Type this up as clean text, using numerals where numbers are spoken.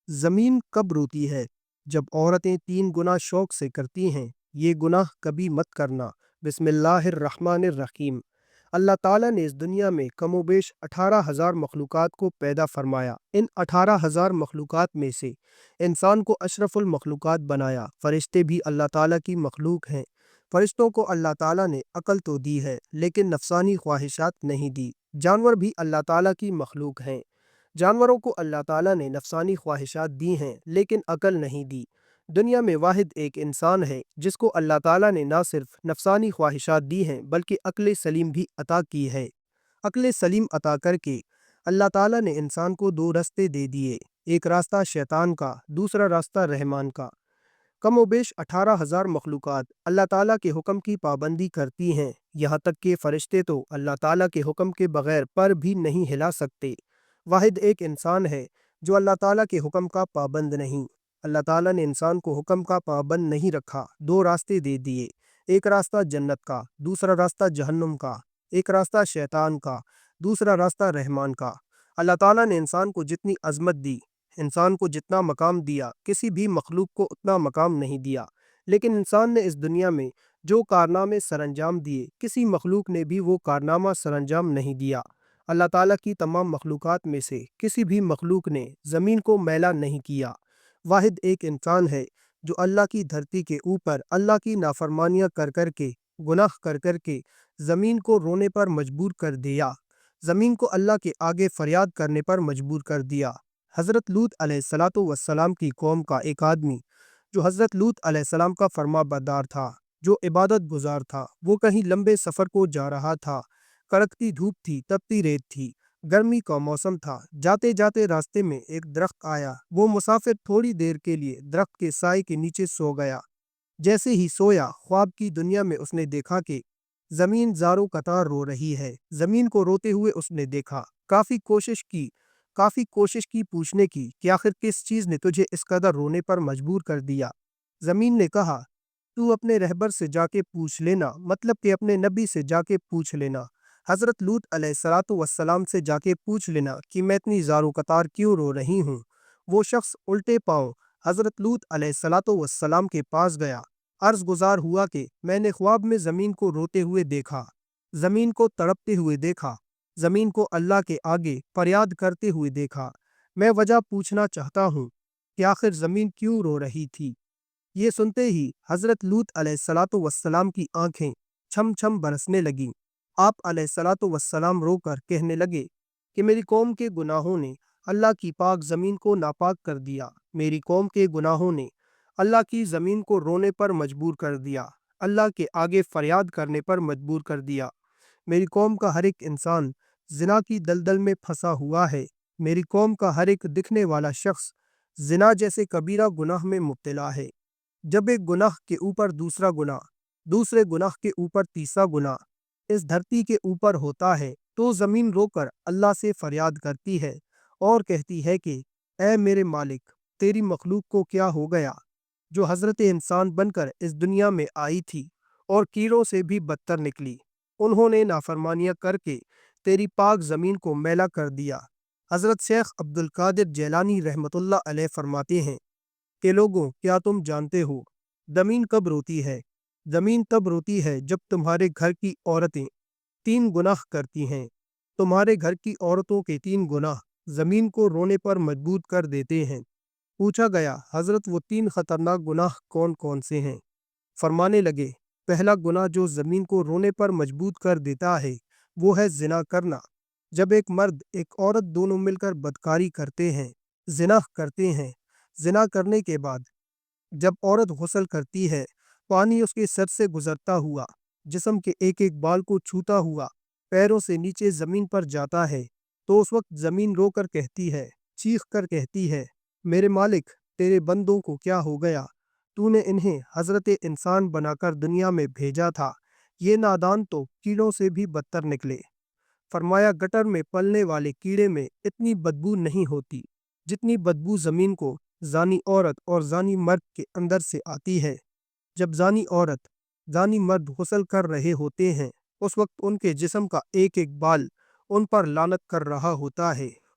زمین کب روتی ہے؟ جب عورتیں 3 گنا شوق سے کرتی ہیں، یہ گناہ کبھی مت کرنا۔ بسم اللہ الرحمن الرحیم۔ اللہ تعالیٰ نے اس دنیا میں کم و بیش 18,000 مخلوقات کو پیدا فرمایا۔ ان 18,000 مخلوقات میں سے انسان کو اشرف المخلوقات بنایا۔ فرشتے بھی اللہ تعالیٰ کی مخلوق ہیں۔ فرشتوں کو اللہ تعالیٰ نے عقل تو دی ہے، لیکن نفسانی خواہشات نہیں دی۔ جانور بھی اللہ تعالیٰ کی مخلوق ہیں۔ جانوروں کو اللہ تعالیٰ نے نفسانی خواہشات دی ہیں، لیکن عقل نہیں دی۔ دنیا میں واحد ایک انسان ہے جس کو اللہ تعالیٰ نے نہ صرف نفسانی خواہشات دی ہیں بلکہ عقل سلیم بھی عطا کی ہے۔ عقل سلیم عطا کر کے اللہ تعالیٰ نے انسان کو 2 راستے دے دیے، ایک راستہ شیطان کا، دوسرا راستہ رحمان کا۔ کم و بیش 18,000 مخلوقات اللہ تعالیٰ کے حکم کی پابندی کرتی ہیں، یہاں تک کہ فرشتے تو اللہ تعالیٰ کے حکم کے بغیر پر بھی نہیں ہلا سکتے۔ واحد ایک انسان ہے جو اللہ تعالیٰ کے حکم کا پابند نہیں۔ اللہ تعالیٰ نے انسان کو حکم کا پابند نہیں رکھا، 2 راستے دے دیے، ایک راستہ جنت کا، دوسرا راستہ جہنم کا، ایک راستہ شیطان کا، دوسرا راستہ رحمان کا۔ اللہ تعالیٰ نے انسان کو جتنی عظمت دی، انسان کو جتنا مقام دیا، کسی بھی مخلوق کو اتنا مقام نہیں دیا۔ لیکن انسان نے اس دنیا میں جو کارنامے سر انجام دیے، کسی مخلوق نے بھی وہ کارنامہ سر انجام نہیں دیا۔ اللہ تعالیٰ کی تمام مخلوقات میں سے کسی بھی مخلوق نے زمین کو میلا نہیں کیا۔ واحد ایک انسان ہے جو اللہ کی دھرتی کے اوپر اللہ کی نافرمانیاں کر کر کے، گناہ کر کر کے زمین کو رونے پر مجبور کر دیا، زمین کو اللہ کے آگے فریاد کرنے پر مجبور کر دیا۔ حضرت لوط علیہ السلام کی قوم کا ایک آدمی جو حضرت لوط علیہ السلام کا فرما بردار تھا، جو عبادت گزار تھا، وہ کہیں لمبے سفر کو جا رہا تھا۔ کڑکتی دھوپ تھی، تپتی ریت تھی، گرمی کا موسم تھا۔ جاتے جاتے راستے میں ایک درخت آیا، وہ مسافر تھوڑی دیر کے لیے درخت کے سائے کے نیچے سو گیا۔ جیسے ہی سویا، خواب کی دنیا میں اس نے دیکھا کہ زمین زاروں قطار رو رہی ہے۔ زمین کو روتے ہوئے اس نے دیکھا، کافی کوشش کی پوچھنے کی کہ آخر کس چیز نے تجھے اس قدر رونے پر مجبور کر دیا۔ زمین نے کہا، تو اپنے رہبر سے جا کے پوچھ لینا، مطلب کہ اپنے نبی سے جا کے پوچھ لینا، حضرت لوط علیہ السلام سے جا کے پوچھ لینا کہ میں اتنی زاروں قطار کیوں رو رہی ہوں۔ وہ شخص الٹے پاؤں حضرت لوط علیہ السلام کے پاس گیا، عرض گزار ہوا کہ میں نے خواب میں زمین کو روتے ہوئے دیکھا، زمین کو تڑپتے ہوئے دیکھا، زمین کو اللہ کے آگے فریاد کرتے ہوئے دیکھا۔ میں وجہ پوچھنا چاہتا ہوں کہ آخر زمین کیوں رو رہی تھی۔ یہ سنتے ہی حضرت لوط علیہ السلام کی آنکھیں چھم چھم برسنے لگیں۔ آپ علیہ السلام رو کر کہنے لگے کہ میری قوم کے گناہوں نے اللہ کی پاک زمین کو ناپاک کر دیا، میری قوم کے گناہوں نے اللہ کی زمین کو رونے پر مجبور کر دیا، اللہ کے آگے فریاد کرنے پر مجبور کر دیا۔ میری قوم کا ہر ایک انسان زنا کی دلدل میں پھنسا ہوا ہے، میری قوم کا ہر ایک دکھنے والا شخص زنا جیسے کبیرہ گناہ میں مبتلا ہے۔ جب ایک گناہ کے اوپر دوسرا گناہ، دوسرے گناہ کے اوپر تیسرا گناہ اس دھرتی کے اوپر ہوتا ہے تو زمین رو کر اللہ سے فریاد کرتی ہے اور کہتی ہے کہ اے میرے مالک، تیری مخلوق کو کیا ہو گیا جو حضرت انسان بن کر اس دنیا میں آئی تھی اور کیڑوں سے بھی بدتر نکلی۔ انہوں نے نافرمانیاں کر کے تیری پاک زمین کو میلا کر دیا۔ حضرت شیخ عبد القادر جیلانی رحمۃ اللہ علیہ فرماتے ہیں کہ لوگوں، کیا تم جانتے ہو زمین کب روتی ہے؟ زمین تب روتی ہے جب تمہارے گھر کی عورتیں 3 گناہ کرتی ہیں۔ تمہارے گھر کی عورتوں کے 3 گناہ زمین کو رونے پر مجبور کر دیتے ہیں۔ پوچھا گیا، حضرت وہ 3 خطرناک گناہ کون کون سے ہیں؟ فرمانے لگے، پہلا گناہ جو زمین کو رونے پر مجبور کر دیتا ہے وہ ہے زنا کرنا۔ جب ایک مرد ایک عورت دونوں مل کر بدکاری کرتے ہیں، زنا کرتے ہیں، زنا کرنے کے بعد جب عورت غسل کرتی ہے، پانی اس کے سر سے گزرتا ہوا، جسم کے ایک ایک بال کو چھوتا ہوا پیروں سے نیچے زمین پر جاتا ہے، تو اس وقت زمین رو کر کہتی ہے، چیخ کر کہتی ہے، میرے مالک، تیرے بندوں کو کیا ہو گیا؟ تو نے انہیں حضرت انسان بنا کر دنیا میں بھیجا تھا، یہ نادان تو کیڑوں سے بھی بدتر نکلے۔ فرمایا، گٹر میں پلنے والے کیڑے میں اتنی بدبو نہیں ہوتی جتنی بدبو زمین کو زانی عورت اور زانی مرد کے اندر سے آتی ہے۔ جب زانی عورت، زانی مرد غسل کر رہے ہوتے ہیں، اس وقت ان کے جسم کا ایک ایک بال ان پر لعنت کر رہا ہوتا ہے۔